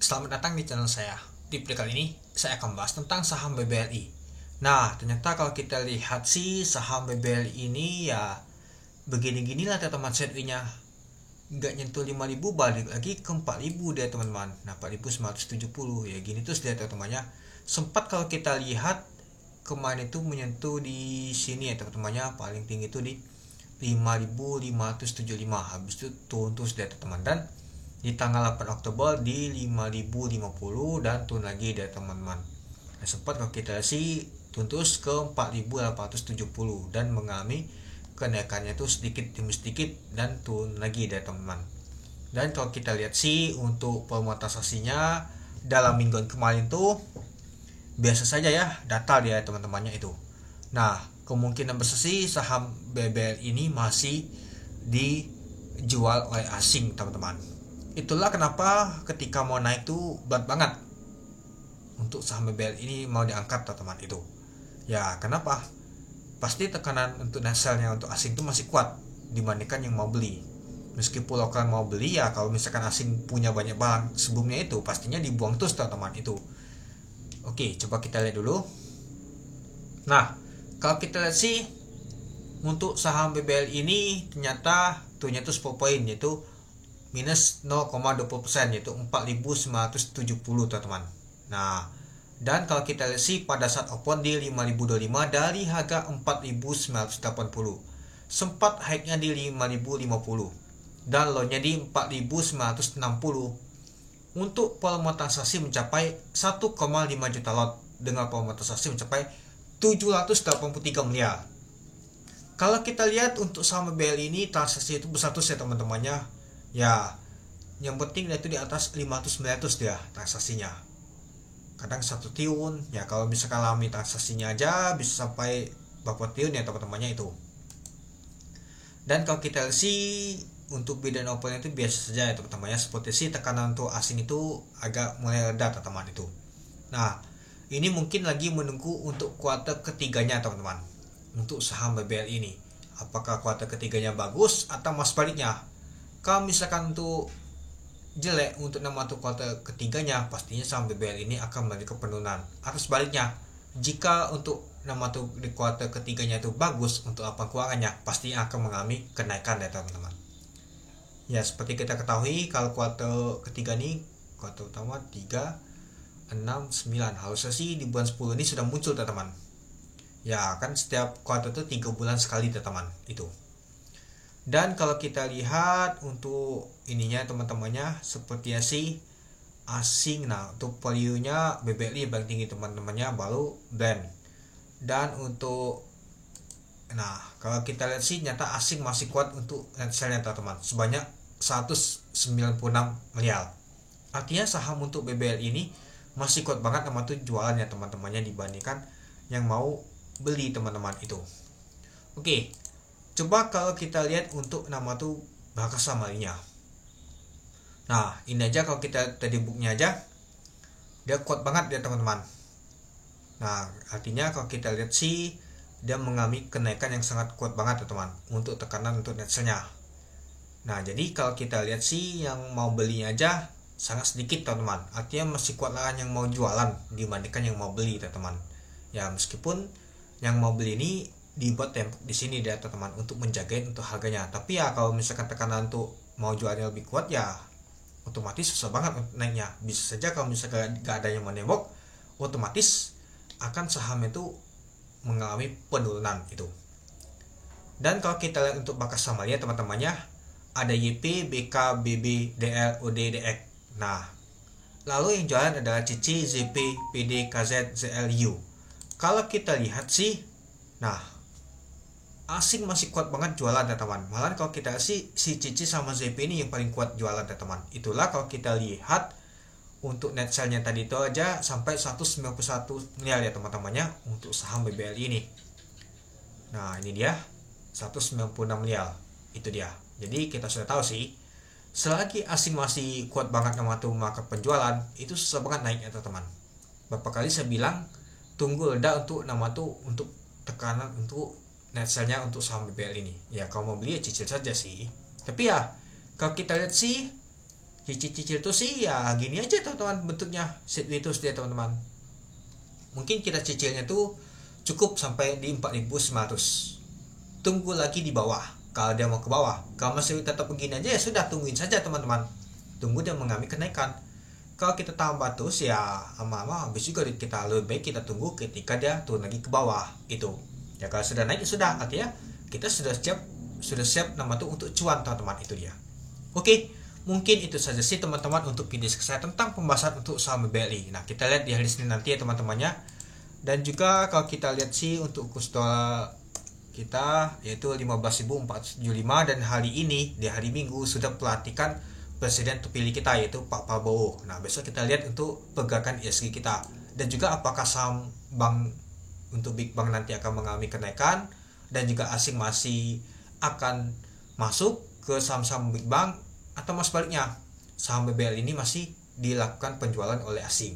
Selamat datang di channel saya. Di video kali ini saya akan bahas tentang saham BBLI. Nah, ternyata kalau kita lihat sih saham BBLI ini ya begini-ginilah teman-teman setway-nya. Nggak nyentuh 5.000 balik lagi ke 4.000 dia teman-teman. Nah, 4.970 ya gini terus dia teman-temannya. Sempat kalau kita lihat kemarin itu menyentuh di sini ya teman-temannya, paling tinggi itu di 5.575. Habis itu turun terus dia teman-teman, dan di tanggal 8 Oktober di 5.050 dan turun lagi dia teman-teman. Nah, sempat kalau kita sih turun terus ke 4.870 dan mengalami kenaikannya itu sedikit demi sedikit dan turun lagi dia teman-teman. Dan kalau kita lihat sih untuk pemonetisasinya dalam mingguan kemarin tuh biasa saja ya, datar dia teman-temannya itu. Nah, kemungkinan besar sih saham BBL ini masih dijual oleh asing teman-teman. Itulah kenapa ketika mau naik tuh berat banget untuk saham BBL ini mau diangkat teman-teman itu. Ya kenapa? Pasti tekanan untuk nasionalnya untuk asing itu masih kuat dibandingkan yang mau beli. Meskipun lokal mau beli ya, kalau misalkan asing punya banyak barang sebelumnya itu pastinya dibuang terus teman-teman itu. Oke, coba kita lihat dulu. Nah, kalau kita lihat sih untuk saham BBL ini ternyata turunnya itu 10 poin, yaitu minus 0,20%, yaitu 4.970 teman-teman. Nah, dan kalau kita lihat sih pada saat open di 5.025 dari harga 4.980, sempat high-nya di 5.050 dan low-nya di 4.960. Untuk volume transaksi mencapai 1,5 juta lot dengan volume transaksi mencapai 783 miliar. Kalau kita lihat untuk saham BBL ini transaksi itu besar terus ya teman-temannya. Ya, yang penting itu di atas 500 miliar terus dia transaksinya. Kadang 1 triliun, ya kalau misalkan alami transaksinya aja bisa sampai berapa triliun ya teman-temannya itu. Dan kalau kita lihat sih untuk bid dan open itu biasa saja ya teman-temannya, seperti sih tekanan untuk asing itu agak mulai reda teman-teman itu. Nah, ini mungkin lagi menunggu untuk kuartal ketiganya teman-teman untuk saham BBL ini. Apakah kuartal ketiganya bagus atau mas baliknya? Kalau misalkan untuk jelek untuk nama untuk kuartal ketiganya, pastinya saham BBL ini akan mengalami penurunan. Atau sebaliknya, jika untuk nama tuh di kuartal ketiganya itu bagus untuk laporan keuangannya, pastinya akan mengalami kenaikan ya teman-teman. Ya seperti kita ketahui kalau kuartal ketiga nih, kuartal utama 3, 6, 9, harusnya sih di bulan 10 ini sudah muncul teman-teman. Ya kan setiap kuartal itu 3 bulan sekali teman-teman itu. Dan kalau kita lihat untuk ininya teman-temannya seperti sih asing. Nah untuk value-nya BBLI paling tinggi teman-temannya, baru brand. Dan untuk kalau kita lihat sih nyata asing masih kuat untuk net sale-nya teman-teman, sebanyak 196 miliar. Artinya saham untuk BBL ini masih kuat banget sama tuh jualannya teman-temannya dibandingkan yang mau beli teman-teman itu. Oke, coba kalau kita lihat untuk nama tuh bahasa samarinya. Nah, ini aja kalau kita tadi booknya aja dia kuat banget ya teman-teman. Nah, artinya kalau kita lihat sih dia mengalami kenaikan yang sangat kuat banget teman-teman untuk tekanan untuk net sale-nya. Nah, jadi kalau kita lihat sih yang mau belinya aja sangat sedikit teman-teman. Artinya masih kuat lah yang mau jualan dibandingkan yang mau beli teman-teman. Ya meskipun yang mau beli ini dibuat tembok di sini dia teman-teman untuk menjaga untuk harganya. Tapi ya kalau misalkan tekanan untuk mau jualnya lebih kuat ya otomatis susah banget naiknya. Bisa saja kalau misalkan gak ada yang menembok, otomatis akan saham itu mengalami penurunan itu. Dan kalau kita lihat untuk bakas samaria teman-temannya, ada YP, BK, BB, DL, OD, DX. Nah, lalu yang jualan adalah CC, ZP, PD, KZ, ZLU. Kalau kita lihat sih, nah asing masih kuat banget jualan teman-teman. Malah kalau kita sih si CC sama ZP ini yang paling kuat jualan teman-teman. Itulah kalau kita lihat untuk net sale-nya tadi itu aja sampai 191 miliar ya teman-temannya untuk saham BBL ini. Nah ini dia 196 miliar, itu dia. Jadi kita sudah tahu sih, selagi asing masih kuat banget nama tuh market penjualan, itu susah banget naiknya teman-teman. Beberapa kali saya bilang tunggu reda untuk nama tuh untuk tekanan untuk net sale-nya untuk saham BBL ini. Ya kalau mau beli ya cicil saja sih. Tapi ya kalau kita lihat sih Cicil-cicil itu sih ya gini aja teman-teman, bentuknya sideways dia teman-teman. Mungkin kita cicilnya tuh cukup sampai di 4.900. Tunggu lagi di bawah kalau dia mau ke bawah. Kalau masih tetap begini aja ya sudah, tungguin saja teman-teman, tunggu dia mengalami kenaikan. Kalau kita tambah terus ya lama-lama habis juga kita. Lebih baik kita tunggu ketika dia turun lagi ke bawah itu ya. Kalau sudah naik ya sudah, artinya kita sudah siap nama tuh untuk cuan teman-teman, itu dia. Oke, mungkin itu saja sih teman-teman untuk video saya tentang pembahasan untuk saham BBLI. Nah, kita lihat di hari Senin nanti ya teman-temannya. Dan juga kalau kita lihat sih untuk kurs dolar kita yaitu 15.475, dan hari ini di hari Minggu sudah pelantikan presiden terpilih kita yaitu Pak Prabowo. Nah, besok kita lihat untuk pergerakan ISG kita, dan juga apakah saham bank untuk big bank nanti akan mengalami kenaikan, dan juga asing masih akan masuk ke saham-saham big bank, atau mas baliknya saham BBL ini masih dilakukan penjualan oleh asing,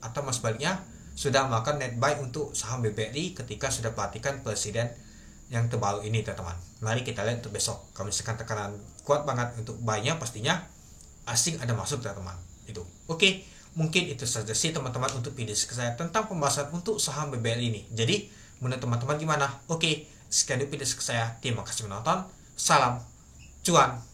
atau mas baliknya sudah melakukan net buy untuk saham BBLI ketika sudah pelantikan presiden yang terbaru ini teman-teman. Mari kita lihat untuk besok. Kalau misalkan tekanan kuat banget untuk buy-nya, pastinya asing ada masuk teman-teman itu. Oke, mungkin itu saja sih teman-teman untuk video saya tentang pembahasan untuk saham BBL ini. Jadi menurut teman-teman gimana? Oke, sekian dulu video saya. Terima kasih menonton. Salam cuan.